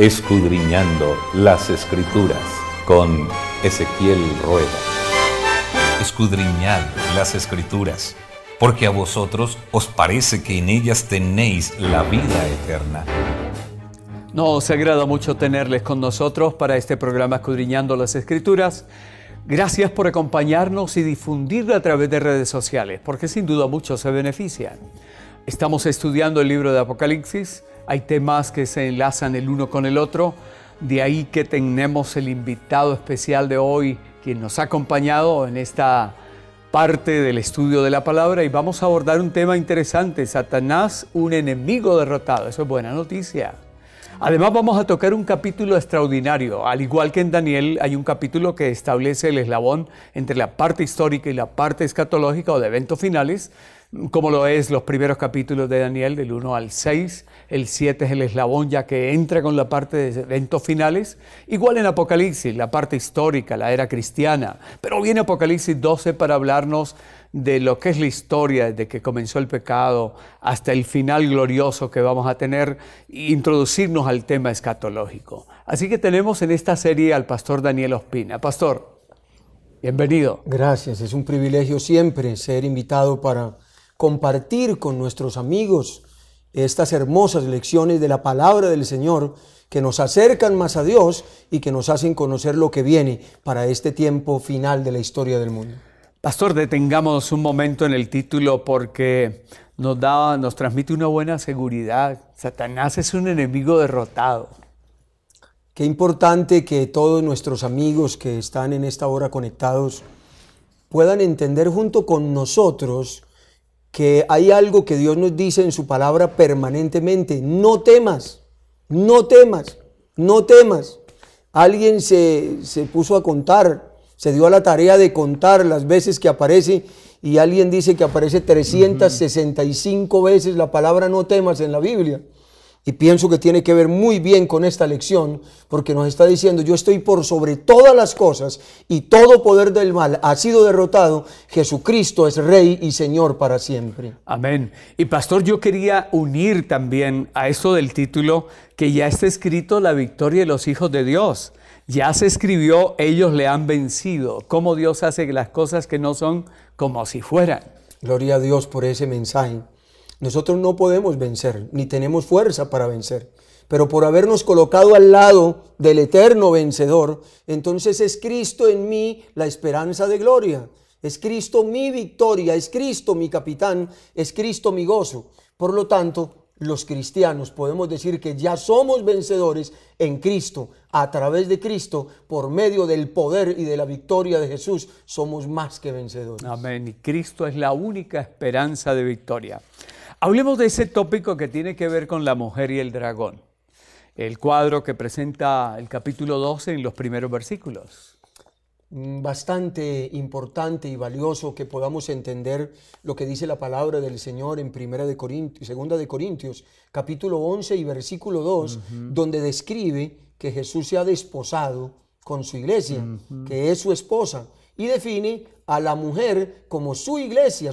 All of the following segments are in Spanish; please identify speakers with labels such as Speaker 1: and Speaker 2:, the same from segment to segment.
Speaker 1: Escudriñando las Escrituras con Ezequiel Rueda. Escudriñad las Escrituras, porque a vosotros os parece que en ellas tenéis la vida eterna.
Speaker 2: Nos agrada mucho tenerles con nosotros para este programa Escudriñando las Escrituras. Gracias por acompañarnos y difundirlo a través de redes sociales, porque sin duda muchos se benefician. Estamos estudiando el libro de Apocalipsis. Hay temas que se enlazan el uno con el otro. De ahí que tenemos el invitado especial de hoy, quien nos ha acompañado en esta parte del estudio de la palabra. Y vamos a abordar un tema interesante: Satanás, un enemigo derrotado. Eso es buena noticia. Además vamos a tocar un capítulo extraordinario. Al igual que en Daniel, hay un capítulo que establece el eslabón entre la parte histórica y la parte escatológica o de eventos finales, como lo es los primeros capítulos de Daniel, del 1 al 6. El 7 es el eslabón ya que entra con la parte de eventos finales. Igual en Apocalipsis, la parte histórica, la era cristiana. Pero viene Apocalipsis 12 para hablarnos de lo que es la historia desde que comenzó el pecado hasta el final glorioso que vamos a tener, e introducirnos al tema escatológico. Así que tenemos en esta serie al pastor Daniel Ospina. Pastor, bienvenido.
Speaker 3: Gracias, es un privilegio siempre ser invitado para compartir con nuestros amigos estas hermosas lecciones de la palabra del Señor que nos acercan más a Dios y que nos hacen conocer lo que viene para este tiempo final de la historia del mundo.
Speaker 2: Pastor, detengamos un momento en el título porque nos transmite una buena seguridad. Satanás es un enemigo derrotado.
Speaker 3: Qué importante que todos nuestros amigos que están en esta hora conectados puedan entender junto con nosotros que hay algo que Dios nos dice en su palabra permanentemente: no temas, no temas, no temas. Alguien se puso a contar, se dio a la tarea de contar las veces que aparece, y alguien dice que aparece 365 veces la palabra no temas en la Biblia. Y pienso que tiene que ver muy bien con esta lección, porque nos está diciendo: yo estoy por sobre todas las cosas y todo poder del mal ha sido derrotado. Jesucristo es Rey y Señor para siempre.
Speaker 2: Amén. Y pastor, yo quería unir también a esto del título que ya está escrito la victoria de los hijos de Dios. Ya se escribió, ellos le han vencido. Cómo Dios hace las cosas que no son como si fueran.
Speaker 3: Gloria a Dios por ese mensaje. Nosotros no podemos vencer, ni tenemos fuerza para vencer, pero por habernos colocado al lado del eterno vencedor, entonces es Cristo en mí la esperanza de gloria, es Cristo mi victoria, es Cristo mi capitán, es Cristo mi gozo. Por lo tanto, los cristianos podemos decir que ya somos vencedores en Cristo. A través de Cristo, por medio del poder y de la victoria de Jesús, somos más que vencedores.
Speaker 2: Amén. Y Cristo es la única esperanza de victoria. Hablemos de ese tópico que tiene que ver con la mujer y el dragón. El cuadro que presenta el capítulo 12 en los primeros versículos.
Speaker 3: Bastante importante y valioso que podamos entender lo que dice la palabra del Señor en 2 de Corintios, capítulo 11 y versículo 2, donde describe que Jesús se ha desposado con su iglesia, que es su esposa, y define a la mujer como su iglesia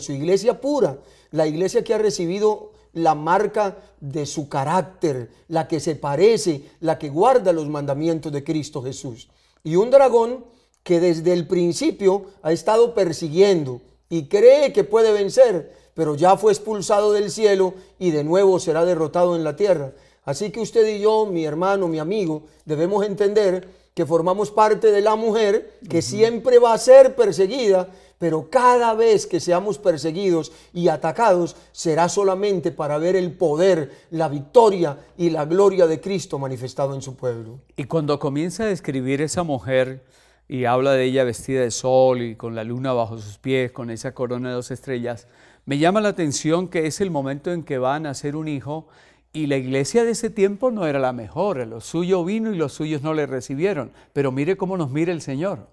Speaker 3: pura, la iglesia que ha recibido la marca de su carácter, la que se parece, la que guarda los mandamientos de Cristo Jesús. Y un dragón que desde el principio ha estado persiguiendo y cree que puede vencer, pero ya fue expulsado del cielo y de nuevo será derrotado en la tierra. Así que usted y yo, mi hermano, mi amigo, debemos entender que formamos parte de la mujer que siempre va a ser perseguida, pero cada vez que seamos perseguidos y atacados será solamente para ver el poder, la victoria y la gloria de Cristo manifestado en su pueblo.
Speaker 2: Y cuando comienza a describir esa mujer y habla de ella vestida de sol y con la luna bajo sus pies, con esa corona de 2 estrellas, me llama la atención que es el momento en que va a nacer un hijo. Y la iglesia de ese tiempo no era la mejor, lo suyo vino y los suyos no le recibieron. Pero mire cómo nos mira el Señor.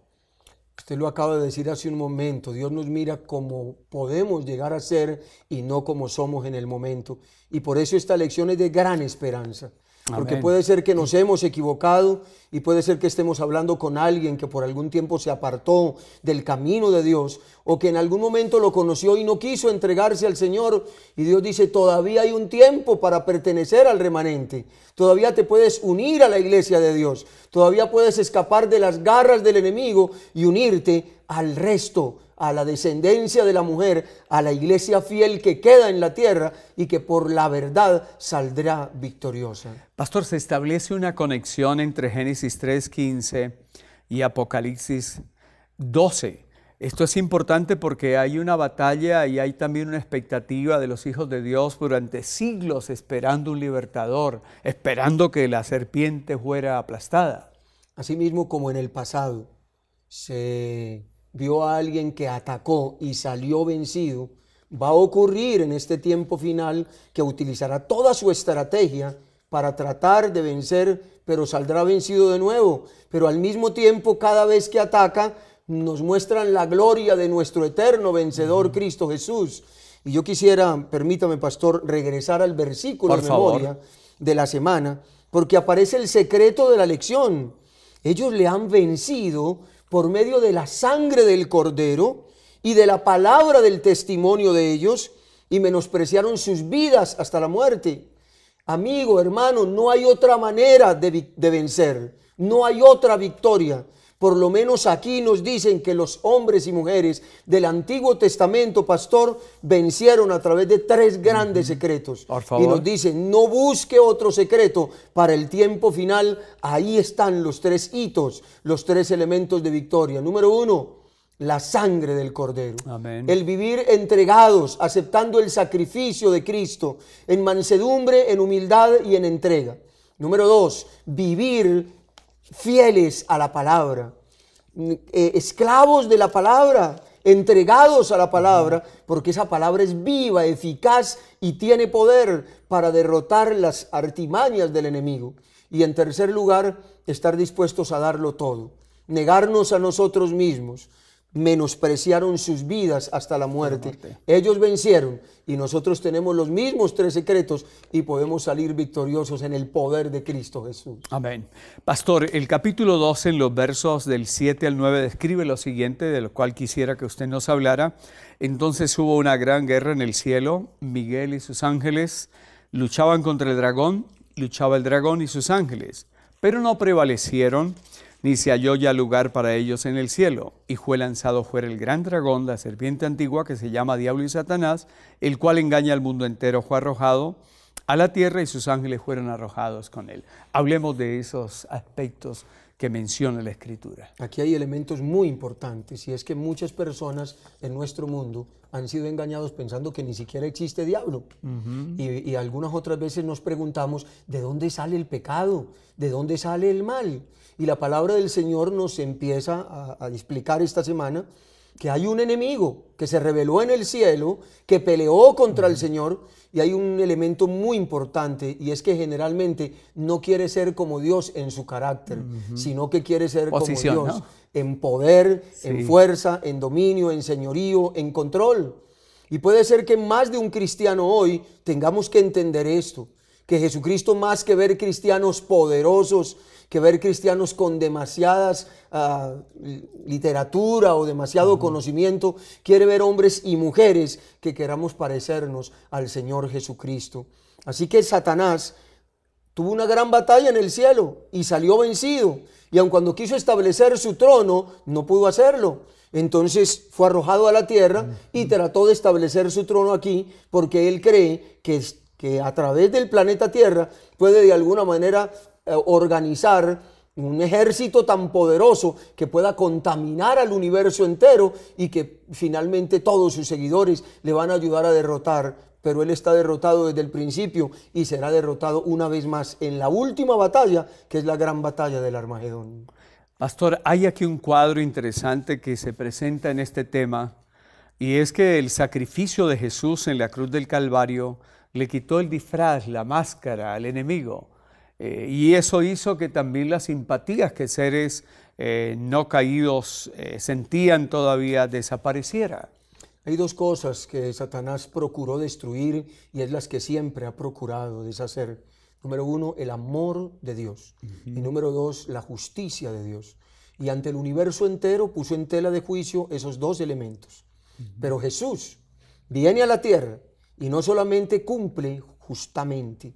Speaker 3: Usted lo acaba de decir hace un momento, Dios nos mira como podemos llegar a ser y no como somos en el momento. Y por eso esta lección es de gran esperanza. Porque
Speaker 2: Amén.
Speaker 3: puede ser que nos hemos equivocado y puede ser que estemos hablando con alguien que por algún tiempo se apartó del camino de Dios o que en algún momento lo conoció y no quiso entregarse al Señor. Y Dios dice, todavía hay un tiempo para pertenecer al remanente. Todavía te puedes unir a la iglesia de Dios. Todavía puedes escapar de las garras del enemigo y unirte al resto, a la descendencia de la mujer, a la iglesia fiel que queda en la tierra y que por la verdad saldrá victoriosa.
Speaker 2: Pastor, se establece una conexión entre Génesis 3:15 y Apocalipsis 12. Esto es importante porque hay una batalla y hay también una expectativa de los hijos de Dios durante siglos esperando un libertador, esperando que la serpiente fuera aplastada.
Speaker 3: Asimismo, como en el pasado se vio a alguien que atacó y salió vencido, va a ocurrir en este tiempo final que utilizará toda su estrategia para tratar de vencer, pero saldrá vencido de nuevo. Pero al mismo tiempo, cada vez que ataca, nos muestran la gloria de nuestro eterno vencedor, Cristo Jesús. Y yo quisiera, permítame, pastor, regresar al versículo
Speaker 2: Por
Speaker 3: de
Speaker 2: favor.
Speaker 3: memoria de la semana, porque aparece el secreto de la lección. Ellos le han vencido por medio de la sangre del Cordero y de la palabra del testimonio de ellos, y menospreciaron sus vidas hasta la muerte. Amigo, hermano, no hay otra manera de vencer, no hay otra victoria. Por lo menos aquí nos dicen que los hombres y mujeres del Antiguo Testamento, pastor, vencieron a través de 3 grandes secretos.
Speaker 2: Por favor.
Speaker 3: Y nos dicen, no busque otro secreto para el tiempo final. Ahí están los 3 hitos, los 3 elementos de victoria. Número 1, la sangre del Cordero.
Speaker 2: Amén.
Speaker 3: El vivir entregados, aceptando el sacrificio de Cristo, en mansedumbre, en humildad y en entrega. Número 2, vivir fieles a la palabra, esclavos de la palabra, entregados a la palabra, porque esa palabra es viva, eficaz y tiene poder para derrotar las artimañas del enemigo. Y en tercer lugar, estar dispuestos a darlo todo, negarnos a nosotros mismos. Menospreciaron sus vidas hasta la muerte. Ellos vencieron y nosotros tenemos los mismos 3 secretos y podemos salir victoriosos en el poder de Cristo Jesús.
Speaker 2: Amén. Pastor, el capítulo 12 en los versos del 7 al 9 describe lo siguiente, de lo cual quisiera que usted nos hablara. Entonces hubo una gran guerra en el cielo. Miguel y sus ángeles luchaban contra el dragón. Luchaba el dragón y sus ángeles, pero no prevalecieron, ni se halló ya lugar para ellos en el cielo. Y fue lanzado fuera el gran dragón, la serpiente antigua, que se llama Diablo y Satanás, el cual engaña al mundo entero. Fue arrojado a la tierra y sus ángeles fueron arrojados con él. Hablemos de esos aspectos que menciona la Escritura.
Speaker 3: Aquí hay elementos muy importantes, y es que muchas personas en nuestro mundo han sido engañados pensando que ni siquiera existe diablo. Y algunas otras veces nos preguntamos, ¿de dónde sale el pecado? ¿De dónde sale el mal? Y la palabra del Señor nos empieza a explicar esta semana que hay un enemigo que se rebeló en el cielo, que peleó contra el Señor, y hay un elemento muy importante, y es que generalmente no quiere ser como Dios en su carácter, sino que quiere ser
Speaker 2: Posición,
Speaker 3: como Dios,
Speaker 2: ¿no?
Speaker 3: en poder,
Speaker 2: Sí.
Speaker 3: en fuerza, en dominio, en señorío, en control. Y puede ser que más de un cristiano hoy tengamos que entender esto, que Jesucristo, más que ver cristianos poderosos, que ver cristianos con demasiadas literatura o demasiado conocimiento, quiere ver hombres y mujeres que queramos parecernos al Señor Jesucristo. Así que Satanás tuvo una gran batalla en el cielo y salió vencido, y aun cuando quiso establecer su trono, no pudo hacerlo. Entonces fue arrojado a la tierra y trató de establecer su trono aquí, porque él cree que a través del planeta Tierra puede de alguna manera organizar un ejército tan poderoso que pueda contaminar al universo entero y que finalmente todos sus seguidores le van a ayudar a derrotar. Pero él está derrotado desde el principio y será derrotado una vez más en la última batalla, que es la gran batalla del Armagedón.
Speaker 2: Pastor, hay aquí un cuadro interesante que se presenta en este tema, y es que el sacrificio de Jesús en la cruz del Calvario le quitó el disfraz, la máscara al enemigo. Y eso hizo que también las simpatías que seres no caídos sentían todavía desapareciera.
Speaker 3: Hay 2 cosas que Satanás procuró destruir, y es las que siempre ha procurado deshacer. Número 1, el amor de Dios. Y número 2, la justicia de Dios. Y ante el universo entero puso en tela de juicio esos dos elementos. Pero Jesús viene a la tierra y no solamente cumple justamente,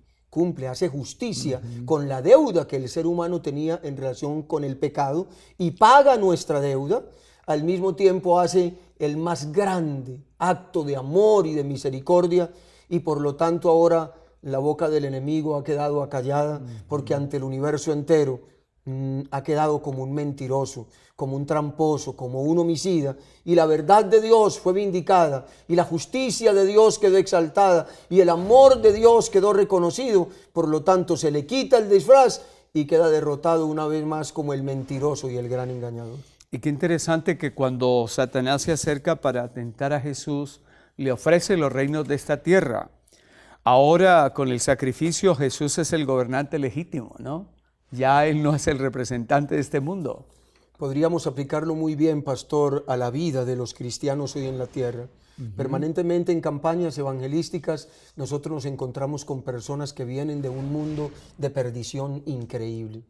Speaker 3: hace justicia con la deuda que el ser humano tenía en relación con el pecado y paga nuestra deuda, al mismo tiempo hace el más grande acto de amor y de misericordia, y por lo tanto ahora la boca del enemigo ha quedado acallada, porque ante el universo entero ha quedado como un mentiroso, como un tramposo, como un homicida, y la verdad de Dios fue vindicada, y la justicia de Dios quedó exaltada, y el amor de Dios quedó reconocido. Por lo tanto se le quita el disfraz y queda derrotado una vez más como el mentiroso y el gran engañador.
Speaker 2: Y qué interesante que cuando Satanás se acerca para tentar a Jesús, le ofrece los reinos de esta tierra. Ahora con el sacrificio Jesús es el gobernante legítimo, ¿no? Ya Él no es el representante de este mundo.
Speaker 3: Podríamos aplicarlo muy bien, pastor, a la vida de los cristianos hoy en la tierra. Permanentemente en campañas evangelísticas nosotros nos encontramos con personas que vienen de un mundo de perdición increíble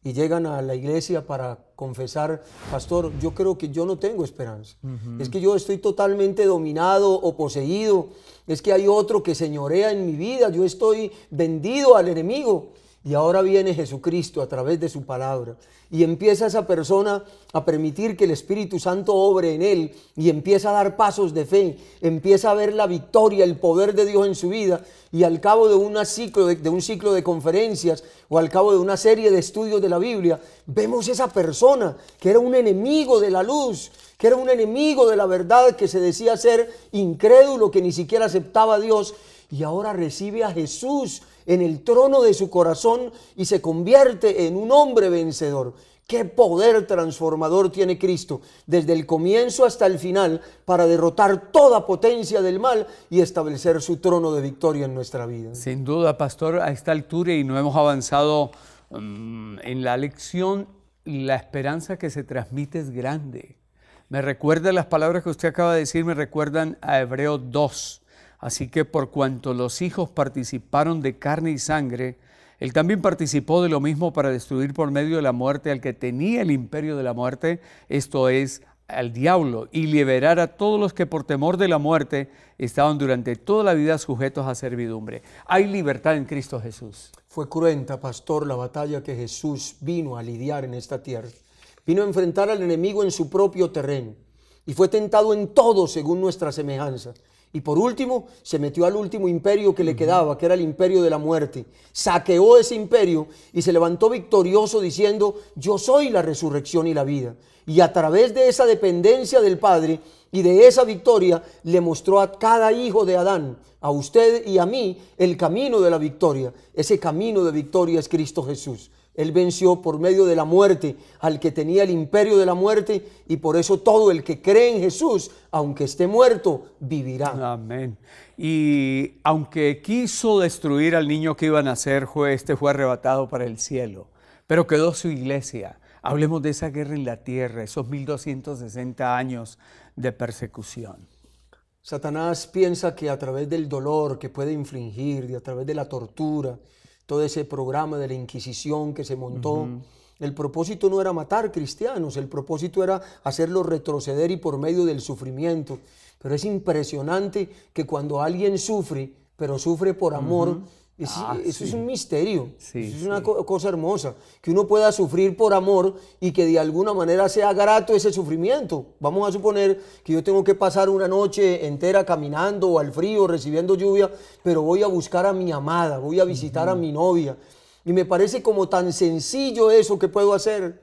Speaker 3: y llegan a la iglesia para confesar: pastor, yo creo que yo no tengo esperanza, es que yo estoy totalmente dominado o poseído, es que hay otro que señorea en mi vida, yo estoy vendido al enemigo. Y ahora viene Jesucristo a través de su palabra y empieza esa persona a permitir que el Espíritu Santo obre en él y empieza a dar pasos de fe, empieza a ver la victoria, el poder de Dios en su vida, y al cabo de un ciclo de conferencias o al cabo de una serie de estudios de la Biblia, vemos esa persona que era un enemigo de la luz, que era un enemigo de la verdad, que se decía ser incrédulo, que ni siquiera aceptaba a Dios, y ahora recibe a Jesús en el trono de su corazón y se convierte en un hombre vencedor. ¡Qué poder transformador tiene Cristo desde el comienzo hasta el final para derrotar toda potencia del mal y establecer su trono de victoria en nuestra vida!
Speaker 2: Sin duda, pastor, a esta altura y no hemos avanzado en la lección, la esperanza que se transmite es grande. Me recuerda las palabras que usted acaba de decir, me recuerdan a Hebreos 2. Así que por cuanto los hijos participaron de carne y sangre, Él también participó de lo mismo para destruir por medio de la muerte al que tenía el imperio de la muerte, esto es, al diablo, y liberar a todos los que por temor de la muerte estaban durante toda la vida sujetos a servidumbre. Hay libertad en Cristo Jesús.
Speaker 3: Fue cruenta, pastor, la batalla que Jesús vino a lidiar en esta tierra. Vino a enfrentar al enemigo en su propio terreno y fue tentado en todo según nuestra semejanza. Y por último, se metió al último imperio que le quedaba, que era el imperio de la muerte. Saqueó ese imperio y se levantó victorioso diciendo: yo soy la resurrección y la vida. Y a través de esa dependencia del Padre y de esa victoria, le mostró a cada hijo de Adán, a usted y a mí, el camino de la victoria. Ese camino de victoria es Cristo Jesús. Él venció por medio de la muerte al que tenía el imperio de la muerte, y por eso todo el que cree en Jesús, aunque esté muerto, vivirá.
Speaker 2: Amén. Y aunque quiso destruir al niño que iba a nacer, fue arrebatado para el cielo, pero quedó su iglesia. Hablemos de esa guerra en la tierra, esos 1260 años de persecución.
Speaker 3: Satanás piensa que a través del dolor que puede infligir, a través de la tortura, todo ese programa de la Inquisición que se montó, el propósito no era matar cristianos, el propósito era hacerlos retroceder y por medio del sufrimiento. Pero es impresionante que cuando alguien sufre, pero sufre por amor, eso es un misterio, eso es una cosa hermosa, que uno pueda sufrir por amor y que de alguna manera sea grato ese sufrimiento. Vamos a suponer que yo tengo que pasar una noche entera caminando o al frío, recibiendo lluvia, pero voy a buscar a mi amada, voy a visitar a mi novia, y me parece como tan sencillo eso que puedo hacer.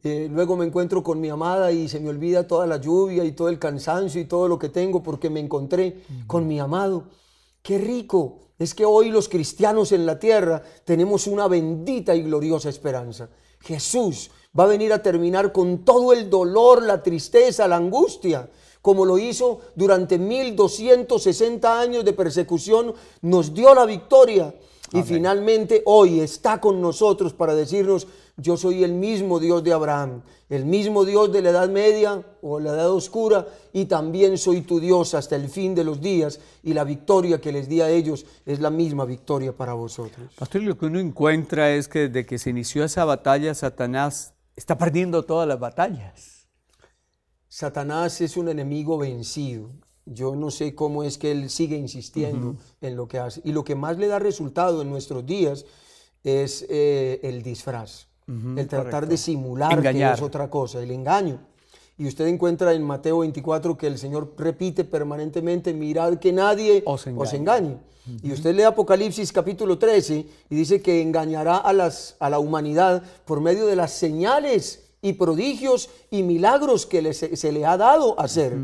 Speaker 3: Luego me encuentro con mi amada y se me olvida toda la lluvia y todo el cansancio y todo lo que tengo porque me encontré con mi amado. ¡Qué rico! Es que hoy los cristianos en la tierra tenemos una bendita y gloriosa esperanza. Jesús va a venir a terminar con todo el dolor, la tristeza, la angustia, como lo hizo durante 1260 años de persecución, nos dio la victoria. Y finalmente hoy está con nosotros para decirnos: yo soy el mismo Dios de Abraham, el mismo Dios de la Edad Media o la Edad Oscura, y también soy tu Dios hasta el fin de los días, y la victoria que les di a ellos es la misma victoria para vosotros.
Speaker 2: Pastor, lo que uno encuentra es que desde que se inició esa batalla, Satanás está perdiendo todas las batallas.
Speaker 3: Satanás es un enemigo vencido. Yo no sé cómo es que él sigue insistiendo en lo que hace. Y lo que más le da resultado en nuestros días es el disfraz. El tratar de simular
Speaker 2: engañar,
Speaker 3: que es otra cosa, el engaño. Y usted encuentra en Mateo 24 que el Señor repite permanentemente: mirad que nadie os engañe. Y usted lee Apocalipsis capítulo 13 y dice que engañará a la humanidad por medio de las señales y prodigios y milagros que se le ha dado hacer.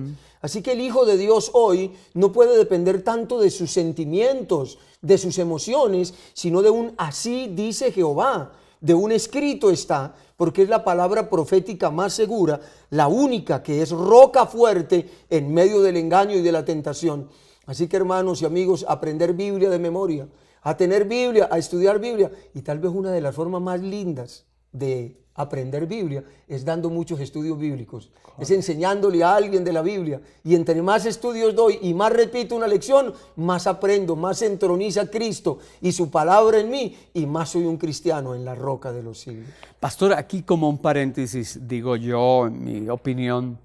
Speaker 3: Así que el Hijo de Dios hoy no puede depender tanto de sus sentimientos, de sus emociones, sino de un así dice Jehová. De un escrito está, porque es la palabra profética más segura, la única que es roca fuerte en medio del engaño y de la tentación. Así que, hermanos y amigos, aprender Biblia de memoria, a tener Biblia, a estudiar Biblia, y tal vez una de las formas más lindas de aprender Biblia es dando muchos estudios bíblicos, es enseñándole a alguien de la Biblia, y entre más estudios doy y más repito una lección, más aprendo, más se entroniza Cristo y su palabra en mí, y más soy un cristiano en la roca de los siglos.
Speaker 2: Pastor, aquí como un paréntesis, digo yo, en mi opinión,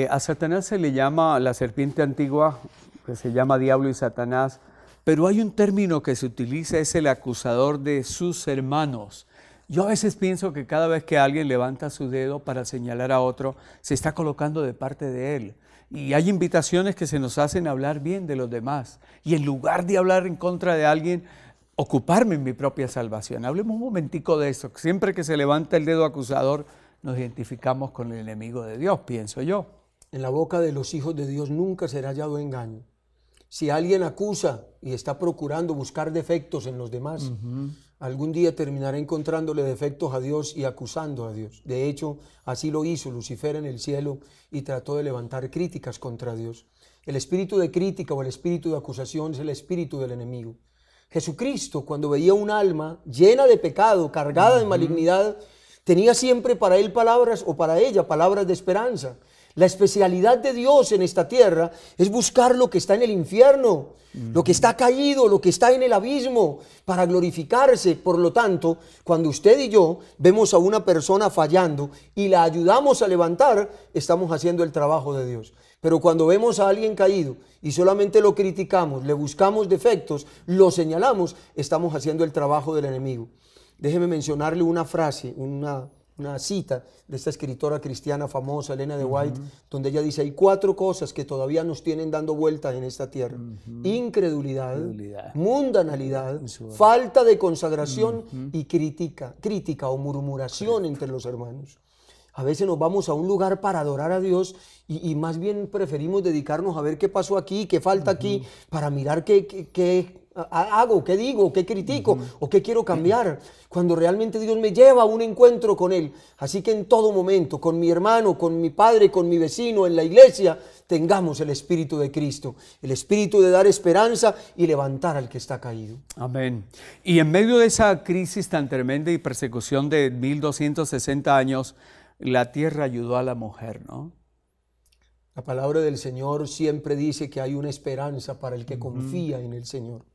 Speaker 2: a Satanás se le llama la serpiente antigua, que se llama diablo y Satanás, pero hay un término que se utiliza, es el acusador de sus hermanos. Yo a veces pienso que cada vez que alguien levanta su dedo para señalar a otro, se está colocando de parte de él. Y hay invitaciones que se nos hacen a hablar bien de los demás. Y en lugar de hablar en contra de alguien, ocuparme en mi propia salvación. Hablemos un momentico de eso. Siempre que se levanta el dedo acusador, nos identificamos con el enemigo de Dios, pienso yo.
Speaker 3: En la boca de los hijos de Dios nunca será hallado engaño. Si alguien acusa y está procurando buscar defectos en los demás, algún día terminará encontrándole defectos a Dios y acusando a Dios. De hecho, así lo hizo Lucifer en el cielo y trató de levantar críticas contra Dios. El espíritu de crítica o el espíritu de acusación es el espíritu del enemigo. Jesucristo, cuando veía un alma llena de pecado, cargada de malignidad, tenía siempre para él palabras, o para ella palabras de esperanza. La especialidad de Dios en esta tierra es buscar lo que está en el infierno, lo que está caído, lo que está en el abismo, para glorificarse. Por lo tanto, cuando usted y yo vemos a una persona fallando y la ayudamos a levantar, estamos haciendo el trabajo de Dios. Pero cuando vemos a alguien caído y solamente lo criticamos, le buscamos defectos, lo señalamos, estamos haciendo el trabajo del enemigo. Déjeme mencionarle una frase, una cita de esta escritora cristiana famosa, Elena de White, donde ella dice: hay 4 cosas que todavía nos tienen dando vueltas en esta tierra: incredulidad, mundanalidad, falta de consagración y crítica o murmuración entre los hermanos. A veces nos vamos a un lugar para adorar a Dios y más bien preferimos dedicarnos a ver qué pasó aquí, qué falta aquí, para mirar qué hago, qué digo, qué critico o qué quiero cambiar, cuando realmente Dios me lleva a un encuentro con Él. Así que en todo momento, con mi hermano, con mi padre, con mi vecino, en la iglesia, tengamos el Espíritu de Cristo, el Espíritu de dar esperanza y levantar al que está caído.
Speaker 2: Amén. Y en medio de esa crisis tan tremenda y persecución de 1260 años, la tierra ayudó a la mujer, ¿no?
Speaker 3: La palabra del Señor siempre dice que hay una esperanza para el que confía en el Señor.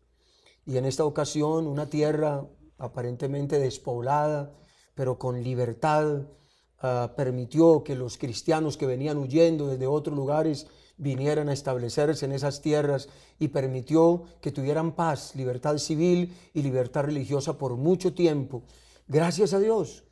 Speaker 3: Y en esta ocasión, una tierra aparentemente despoblada, pero con libertad, permitió que los cristianos que venían huyendo desde otros lugares vinieran a establecerse en esas tierras, y permitió que tuvieran paz, libertad civil y libertad religiosa por mucho tiempo. Gracias a Dios.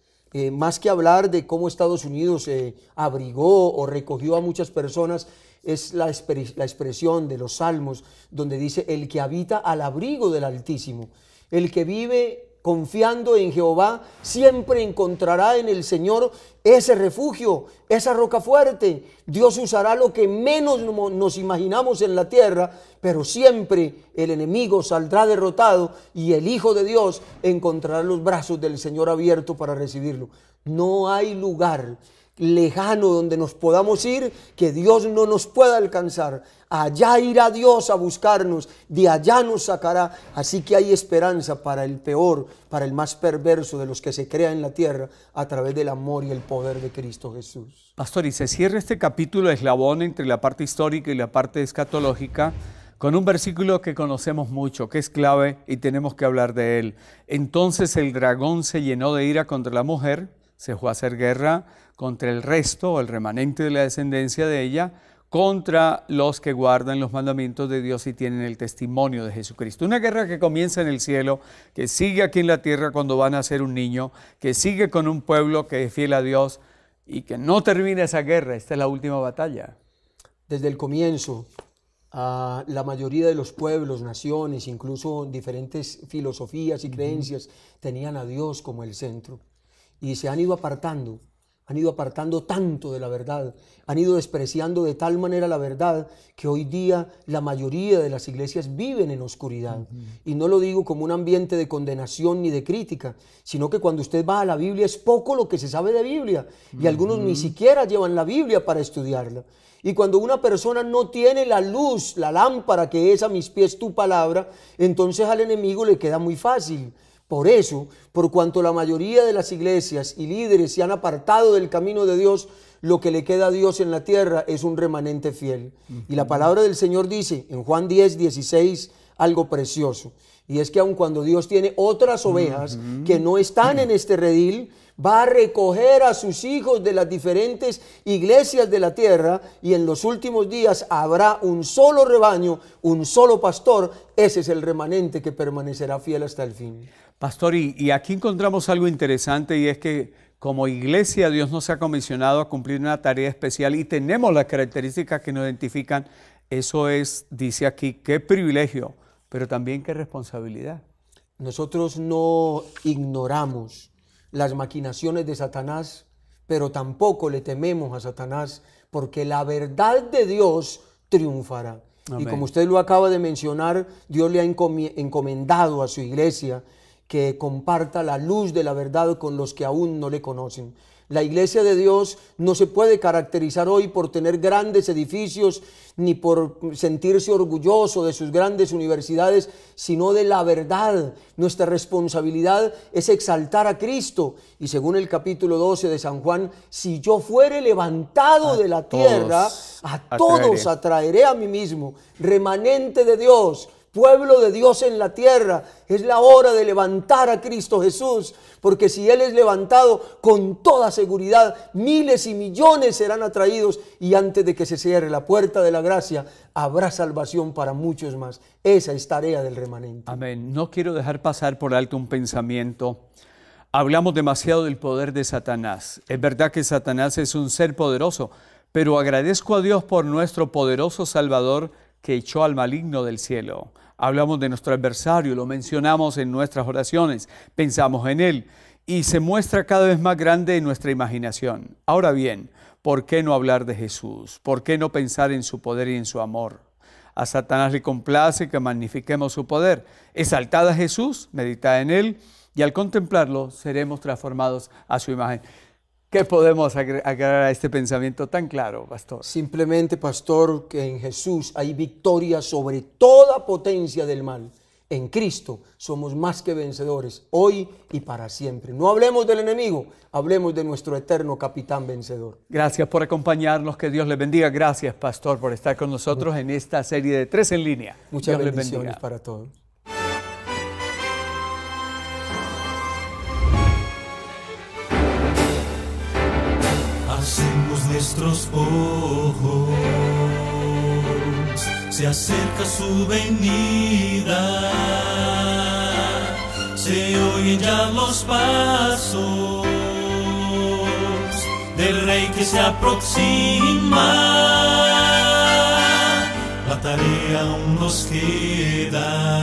Speaker 3: Más que hablar de cómo Estados Unidos abrigó o recogió a muchas personas, es la expresión de los Salmos, donde dice: el que habita al abrigo del Altísimo, el que vive confiando en Jehová, siempre encontrará en el Señor ese refugio, esa roca fuerte. Dios usará lo que menos nos imaginamos en la tierra, pero siempre el enemigo saldrá derrotado y el Hijo de Dios encontrará los brazos del Señor abiertos para recibirlo. No hay lugar lejano donde nos podamos ir, que Dios no nos pueda alcanzar. Allá irá Dios a buscarnos, de allá nos sacará. Así que hay esperanza para el peor, para el más perverso de los que se crea en la tierra, a través del amor y el poder de Cristo Jesús.
Speaker 2: Pastor, y se cierra este capítulo eslabón entre la parte histórica y la parte escatológica con un versículo que conocemos mucho, que es clave y tenemos que hablar de él. Entonces el dragón se llenó de ira contra la mujer, se fue a hacer guerra contra el resto, el remanente de la descendencia de ella, contra los que guardan los mandamientos de Dios y tienen el testimonio de Jesucristo. Una guerra que comienza en el cielo, que sigue aquí en la tierra cuando van a nacer un niño, que sigue con un pueblo que es fiel a Dios y que no termina esa guerra. Esta es la última batalla.
Speaker 3: Desde el comienzo, la mayoría de los pueblos, naciones, incluso diferentes filosofías y creencias, tenían a Dios como el centro. Y se han ido apartando tanto de la verdad, han ido despreciando de tal manera la verdad que hoy día la mayoría de las iglesias viven en oscuridad. Y no lo digo como un ambiente de condenación ni de crítica, sino que cuando usted va a la Biblia es poco lo que se sabe de Biblia y algunos ni siquiera llevan la Biblia para estudiarla. Y cuando una persona no tiene la luz, la lámpara que es a mis pies tu palabra, entonces al enemigo le queda muy fácil. Por eso, por cuanto la mayoría de las iglesias y líderes se han apartado del camino de Dios, lo que le queda a Dios en la tierra es un remanente fiel. Y la palabra del Señor dice en Juan 10:16 algo precioso. Y es que aun cuando Dios tiene otras ovejas que no están en este redil, va a recoger a sus hijos de las diferentes iglesias de la tierra y en los últimos días habrá un solo rebaño, un solo pastor. Ese es el remanente que permanecerá fiel hasta el fin.
Speaker 2: Pastor, y aquí encontramos algo interesante y es que como iglesia Dios nos ha comisionado a cumplir una tarea especial y tenemos las características que nos identifican. Eso es, dice aquí, qué privilegio, pero también qué responsabilidad.
Speaker 3: Nosotros no ignoramos las maquinaciones de Satanás, pero tampoco le tememos a Satanás, porque la verdad de Dios triunfará. Amén. Y como usted lo acaba de mencionar, Dios le ha encomendado a su iglesia que comparta la luz de la verdad con los que aún no le conocen. La iglesia de Dios no se puede caracterizar hoy por tener grandes edificios ni por sentirse orgulloso de sus grandes universidades, sino de la verdad. Nuestra responsabilidad es exaltar a Cristo. Y según el capítulo 12 de San Juan, si yo fuere levantado de la tierra, a todos atraeré a mí mismo. Remanente de Dios, pueblo de Dios en la tierra, es la hora de levantar a Cristo Jesús, porque si Él es levantado, con toda seguridad, miles y millones serán atraídos y antes de que se cierre la puerta de la gracia, habrá salvación para muchos más. Esa es tarea del remanente.
Speaker 2: Amén. No quiero dejar pasar por alto un pensamiento. Hablamos demasiado del poder de Satanás. Es verdad que Satanás es un ser poderoso, pero agradezco a Dios por nuestro poderoso Salvador que echó al maligno del cielo. Hablamos de nuestro adversario, lo mencionamos en nuestras oraciones, pensamos en él y se muestra cada vez más grande en nuestra imaginación. Ahora bien, ¿por qué no hablar de Jesús? ¿Por qué no pensar en su poder y en su amor? A Satanás le complace que magnifiquemos su poder. Exaltad a Jesús, meditad en él y al contemplarlo seremos transformados a su imagen. ¿Qué podemos agregar a este pensamiento tan claro, pastor?
Speaker 3: Simplemente, pastor, que en Jesús hay victoria sobre toda potencia del mal. En Cristo somos más que vencedores, hoy y para siempre. No hablemos del enemigo, hablemos de nuestro eterno capitán vencedor.
Speaker 2: Gracias por acompañarnos, que Dios les bendiga. Gracias, pastor, por estar con nosotros en esta serie de 3 en línea.
Speaker 3: Muchas bendiciones para todos.
Speaker 4: Hacemos nuestros ojos, se acerca su venida, se oyen ya los pasos del Rey que se aproxima. La tarea aún nos queda.